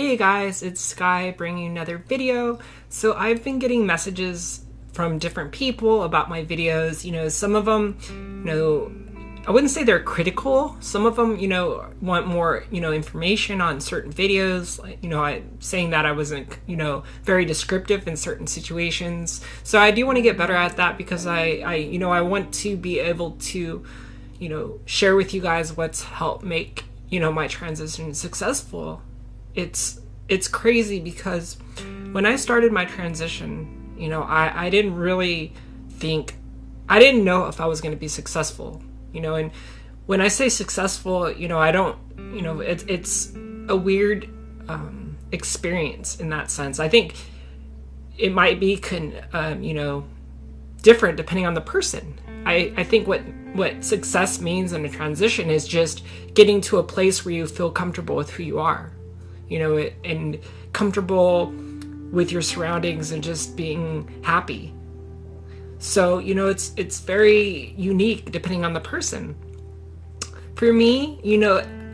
Hey guys, it's Sky bringing you another video. So I've been getting messages from different people about my videos. Some of them, I wouldn't say they're critical. Some of them, want more, information on certain videos. Saying that I wasn't, very descriptive in certain situations. So I do want to get better at that because I want to be able to, share with you guys what's helped make, my transition successful. It's crazy because when I started my transition, I didn't really I didn't know if I was going to be successful, and when I say successful, I don't, it's a weird experience in that sense. I think it might be, different depending on the person. I think what success means in a transition is just getting to a place where you feel comfortable with who you are, and comfortable with your surroundings and just being happy. So, it's very unique depending on the person. For me,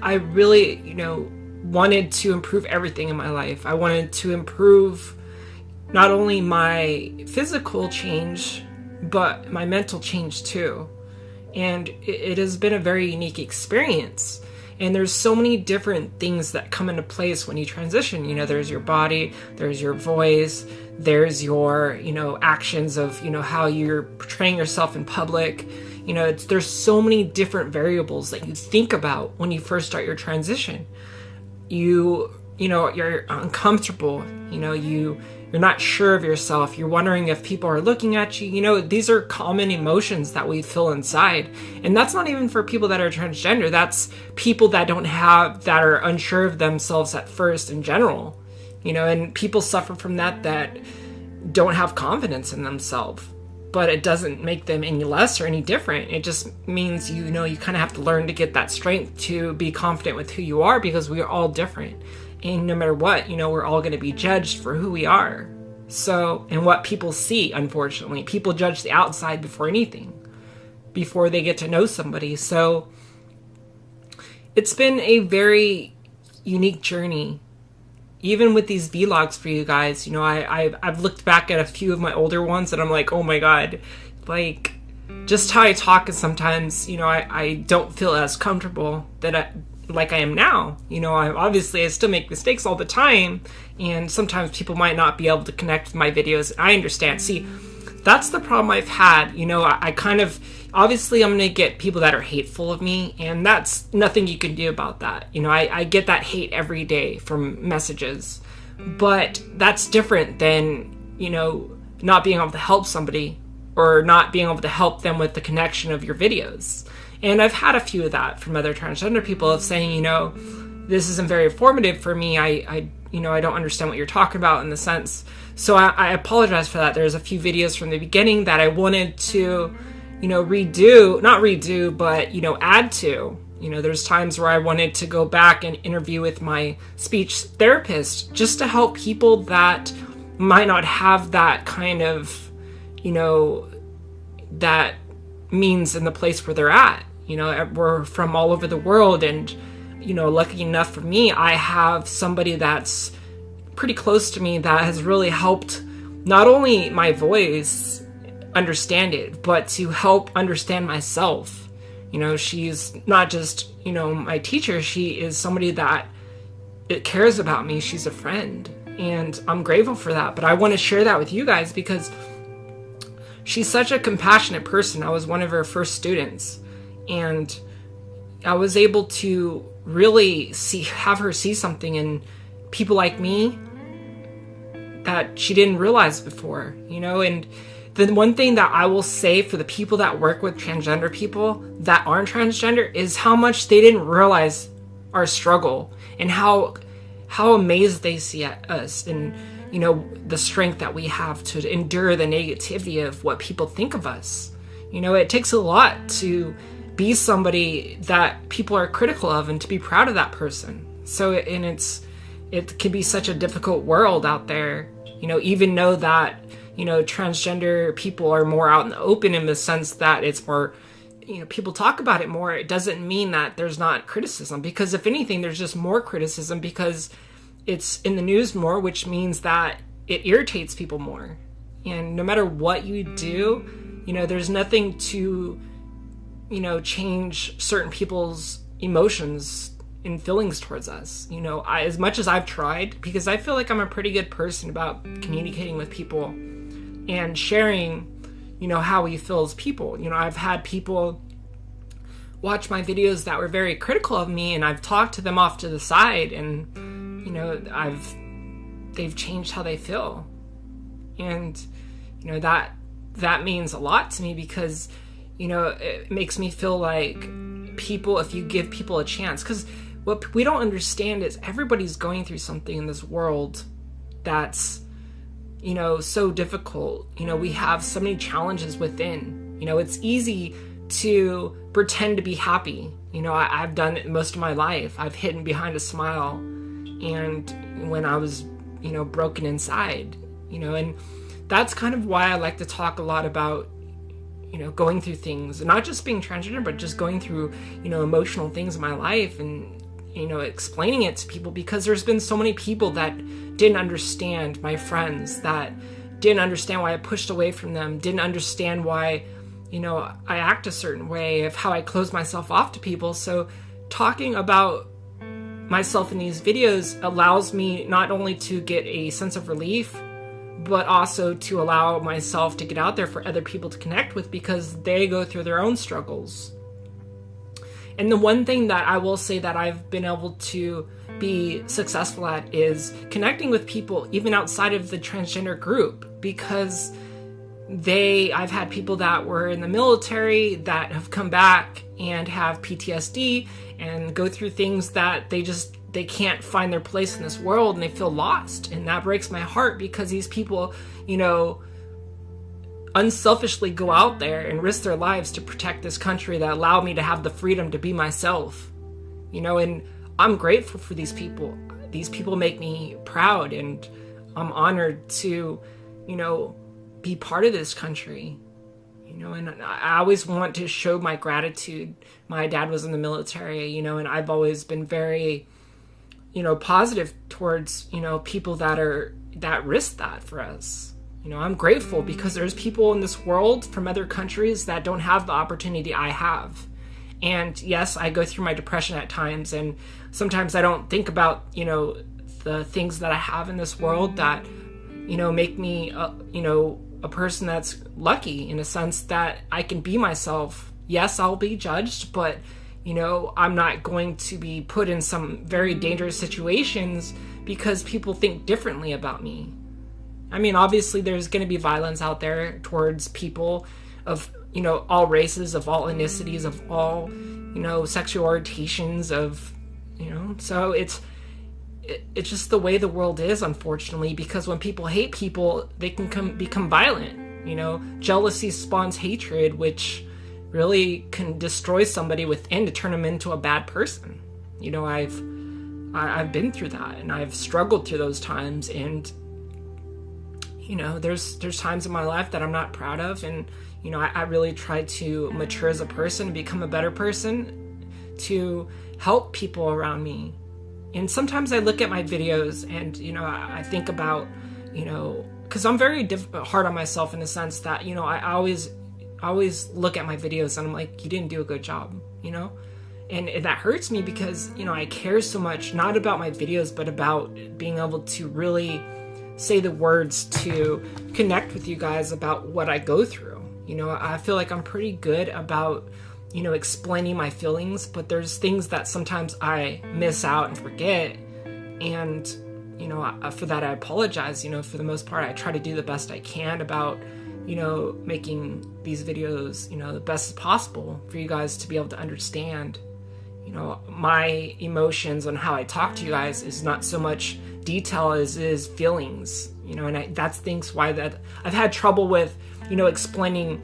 I really, wanted to improve everything in my life. I wanted to improve not only my physical change, but my mental change too. And it has been a very unique experience. And there's so many different things that come into place when you transition. There's your body, there's your voice, there's your, actions of, how you're portraying yourself in public. There's so many different variables that you think about when you first start your transition. You're uncomfortable, you're not sure of yourself. You're wondering if people are looking at you. These are common emotions that we feel inside. And that's not even for people that are transgender. That's people that are unsure of themselves at first in general. And people suffer from that don't have confidence in themselves. But it doesn't make them any less or any different. It just means, you kind of have to learn to get that strength to be confident with who you are, because we are all different. And no matter what, we're all going to be judged for who we are. So, and what people see, unfortunately. People judge the outside before anything, before they get to know somebody. So, it's been a very unique journey. Even with these vlogs for you guys, I've looked back at a few of my older ones and I'm like, oh my God, like, just how I talk is sometimes, I don't feel as comfortable like I am now. I still make mistakes all the time, and sometimes people might not be able to connect with my videos. I understand. See, that's the problem I've had. I kind of, obviously I'm going to get people that are hateful of me, and that's nothing you can do about that. I get that hate every day from messages, but that's different than, not being able to help somebody or not being able to help them with the connection of your videos. And I've had a few of that from other transgender people of saying, this isn't very informative for me. I don't understand what you're talking about in the sense. So I apologize for that. There's a few videos from the beginning that I wanted to, not redo, but, add to. There's times where I wanted to go back and interview with my speech therapist just to help people that might not have that kind of, that means in the place where they're at. We're from all over the world, and lucky enough for me, I have somebody that's pretty close to me that has really helped not only my voice understand it, but to help understand myself. She's not just my teacher, she is somebody that cares about me. She's a friend, and I'm grateful for that. But I want to share that with you guys because she's such a compassionate person. I was one of her first students, and I was able to really have her see something in people like me that she didn't realize before, and the one thing that I will say for the people that work with transgender people that aren't transgender is how much they didn't realize our struggle and how amazed they see at us, and the strength that we have to endure the negativity of what people think of us. It takes a lot to be somebody that people are critical of and to be proud of that person. So, and it can be such a difficult world out there, even know that, transgender people are more out in the open in the sense that it's more, people talk about it more. It doesn't mean that there's not criticism, because if anything, there's just more criticism because it's in the news more, which means that it irritates people more. And no matter what you do, there's nothing to, change certain people's emotions and feelings towards us. As much as I've tried, because I feel like I'm a pretty good person about communicating with people and sharing, how we feel as people. I've had people watch my videos that were very critical of me, and I've talked to them off to the side, and they've changed how they feel. And that means a lot to me, because it makes me feel like people, if you give people a chance, because what we don't understand is everybody's going through something in this world that's so difficult. We have so many challenges within. It's easy to pretend to be happy. I've done it most of my life. I've hidden behind a smile, and when I was broken inside, and that's kind of why I like to talk a lot about going through things, not just being transgender, but just going through emotional things in my life, and explaining it to people, because there's been so many people that didn't understand, my friends that didn't understand why I pushed away from them, didn't understand why I act a certain way, of how I close myself off to people. So talking about myself in these videos allows me not only to get a sense of relief, but also to allow myself to get out there for other people to connect with, because they go through their own struggles. And the one thing that I will say that I've been able to be successful at is connecting with people even outside of the transgender group, because I've had people that were in the military that have come back and have PTSD and go through things that they can't find their place in this world, and they feel lost. And that breaks my heart, because these people, unselfishly go out there and risk their lives to protect this country that allowed me to have the freedom to be myself. And I'm grateful for these people. These people make me proud, and I'm honored to, be part of this country. And I always want to show my gratitude. My dad was in the military, and I've always been very, positive towards, people that risk that for us. I'm grateful, because there's people in this world from other countries that don't have the opportunity I have. And yes, I go through my depression at times, and sometimes I don't think about, the things that I have in this world that, make me, a person that's lucky, in a sense that I can be myself. Yes, I'll be judged, but I'm not going to be put in some very dangerous situations because people think differently about me. I mean, obviously there's going to be violence out there towards people of, all races, of all ethnicities, of all, sexual orientations, of, so it's just the way the world is, unfortunately, because when people hate people, they can become violent. Jealousy spawns hatred, which really can destroy somebody within to turn them into a bad person. I've been through that, and I've struggled through those times, and there's times in my life that I'm not proud of, and I really try to mature as a person and become a better person to help people around me. And sometimes I look at my videos and I think about because I'm very hard on myself, in the sense that I always look at my videos and I'm like, you didn't do a good job, and that hurts me, because I care so much, not about my videos, but about being able to really say the words to connect with you guys about what I go through. I feel like I'm pretty good about explaining my feelings, but there's things that sometimes I miss out and forget, and for that I apologize. For the most part, I try to do the best I can about making these videos the best as possible for you guys to be able to understand. My emotions and how I talk to you guys is not so much detail as is feelings, and that's things why that I've had trouble with explaining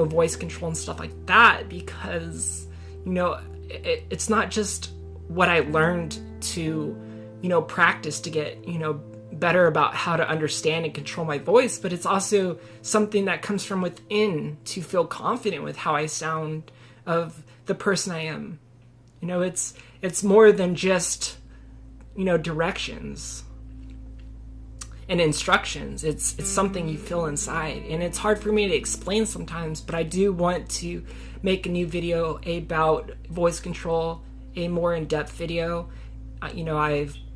voice control and stuff like that, because it's not just what I learned to practice to get better about how to understand and control my voice, but it's also something that comes from within to feel confident with how I sound, of the person I am. It's more than just directions. an instructions. It's something you feel inside, and it's hard for me to explain sometimes, but I do want to make a new video about voice control, a more in-depth video.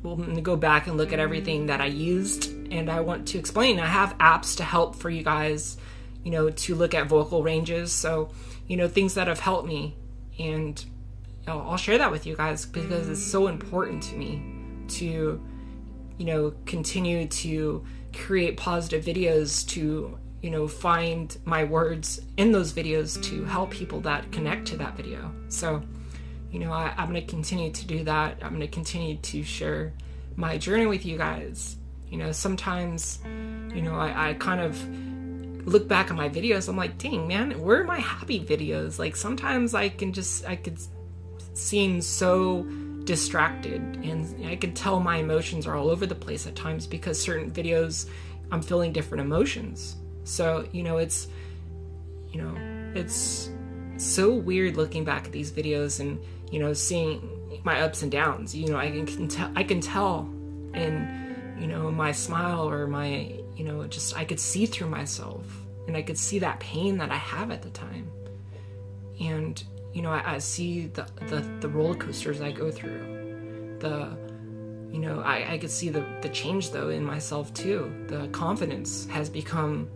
We'll go back and look at everything that I used, and I want to explain. I have apps to help for you guys, to look at vocal ranges. So, things that have helped me, and I'll share that with you guys because it's so important to me to, continue to create positive videos, to, find my words in those videos to help people that connect to that video. So, I'm going to continue to do that. I'm going to continue to share my journey with you guys. Sometimes, I kind of look back at my videos. I'm like, dang, man, where are my happy videos? Like, sometimes I could seem so distracted, and I could tell my emotions are all over the place at times because certain videos I'm feeling different emotions. So, it's so weird looking back at these videos and, seeing my ups and downs. I can tell in, my smile or my, I could see through myself, and I could see that pain that I have at the time. And, I see the roller coasters I go through. I could see the change though in myself too. The confidence has become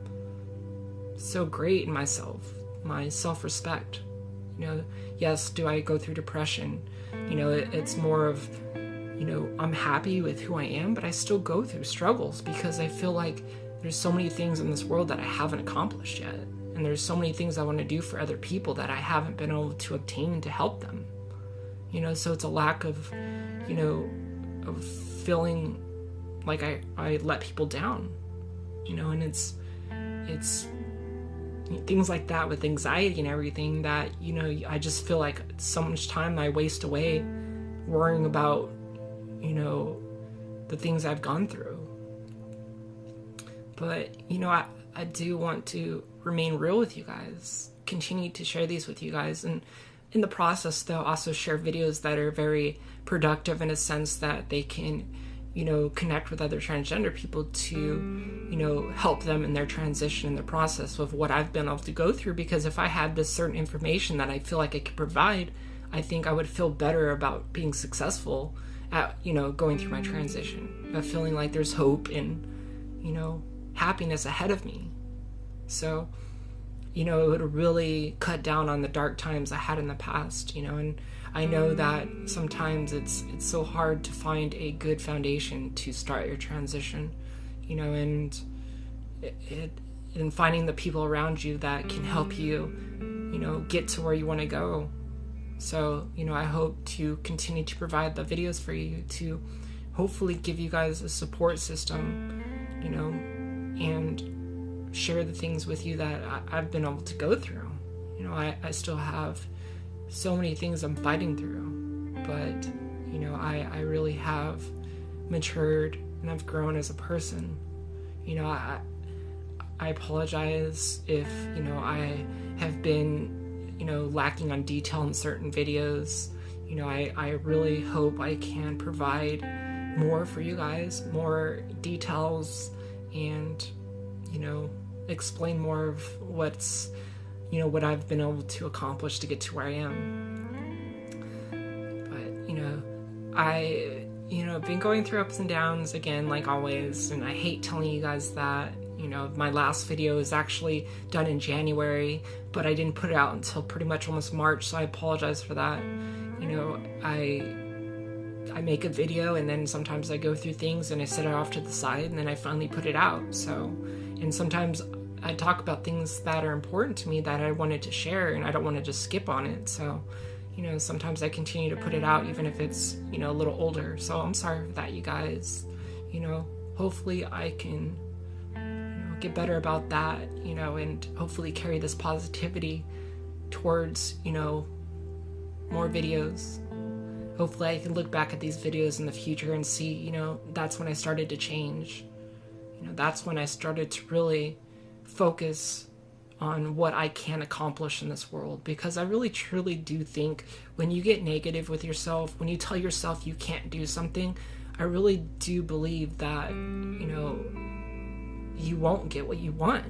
so great in myself, my self-respect. Yes, do I go through depression? It's more of, I'm happy with who I am, but I still go through struggles because I feel like there's so many things in this world that I haven't accomplished yet. And there's so many things I want to do for other people that I haven't been able to obtain to help them. So it's a lack of, of feeling like I let people down, and it's things like that with anxiety and everything that, I just feel like so much time I waste away worrying about, the things I've gone through. But, I do want to remain real with you guys, continue to share these with you guys, and in the process, they'll also share videos that are very productive in a sense that they can, connect with other transgender people to, help them in their transition, in the process of what I've been able to go through. Because if I had this certain information that I feel like I could provide, I think I would feel better about being successful at, going through my transition, about feeling like there's hope and, happiness ahead of me. So, it would really cut down on the dark times I had in the past, and I know that sometimes it's so hard to find a good foundation to start your transition, and and finding the people around you that can help you, get to where you want to go. So, I hope to continue to provide the videos for you to hopefully give you guys a support system, and share the things with you that I've been able to go through. I still have so many things I'm fighting through, but, I really have matured and I've grown as a person. I apologize if, I have been, lacking on detail in certain videos. I really hope I can provide more for you guys, more details, and, explain more of what's, what I've been able to accomplish to get to where I am. But, I've been going through ups and downs again, like always, and I hate telling you guys that. My last video is actually done in January, but I didn't put it out until pretty much almost March, so I apologize for that. I make a video and then sometimes I go through things and I set it off to the side and then I finally put it out. So, and sometimes I talk about things that are important to me that I wanted to share and I don't want to just skip on it. So, sometimes I continue to put it out even if it's, a little older. So I'm sorry for that, you guys. Hopefully I can, get better about that, and hopefully carry this positivity towards, more videos. Hopefully I can look back at these videos in the future and see, that's when I started to change. That's when I started to really focus on what I can accomplish in this world. Because I really truly do think when you get negative with yourself, when you tell yourself you can't do something, I really do believe that, you won't get what you want.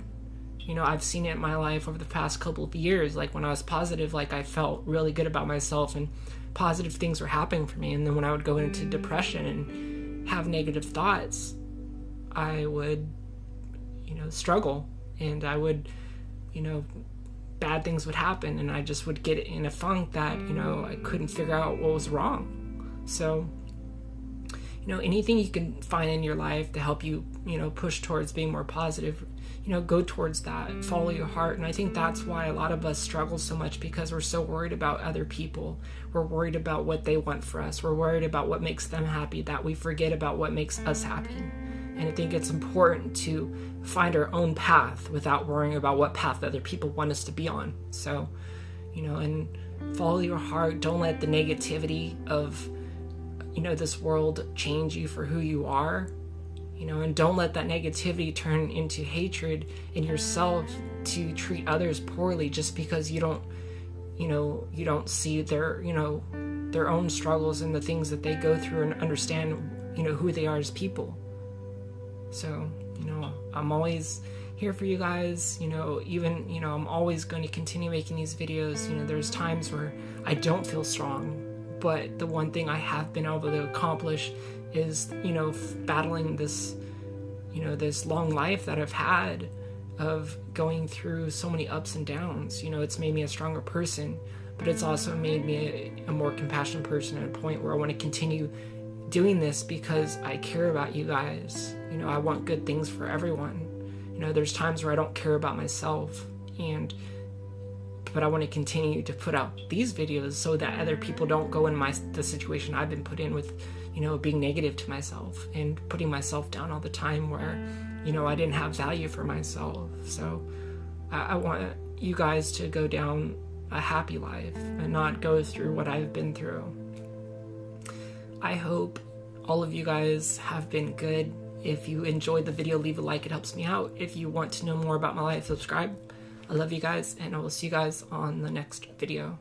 I've seen it in my life over the past couple of years. Like when I was positive, like I felt really good about myself and positive things were happening for me. And then when I would go into depression and have negative thoughts, I would, struggle, and I would, bad things would happen, and I just would get in a funk that, I couldn't figure out what was wrong. So, anything you can find in your life to help you, push towards being more positive, go towards that, follow your heart. And I think that's why a lot of us struggle so much, because we're so worried about other people. We're worried about what they want for us. We're worried about what makes them happy, that we forget about what makes us happy. And I think it's important to find our own path without worrying about what path other people want us to be on. So, and follow your heart. Don't let the negativity of, this world change you for who you are. And don't let that negativity turn into hatred in yourself to treat others poorly just because you don't see their own struggles and the things that they go through and understand, who they are as people. So, I'm always here for you guys, even, I'm always going to continue making these videos. There's times where I don't feel strong, but the one thing I have been able to accomplish is, battling this, this long life that I've had of going through so many ups and downs. It's made me a stronger person, but it's also made me a more compassionate person at a point where I want to continue doing this because I care about you guys. I want good things for everyone. There's times where I don't care about myself, but I want to continue to put out these videos so that other people don't go in the situation I've been put in with, being negative to myself and putting myself down all the time where, I didn't have value for myself. So I want you guys to go down a happy life and not go through what I've been through. I hope all of you guys have been good. If you enjoyed the video, leave a like, it helps me out. If you want to know more about my life, subscribe. I love you guys, and I will see you guys on the next video.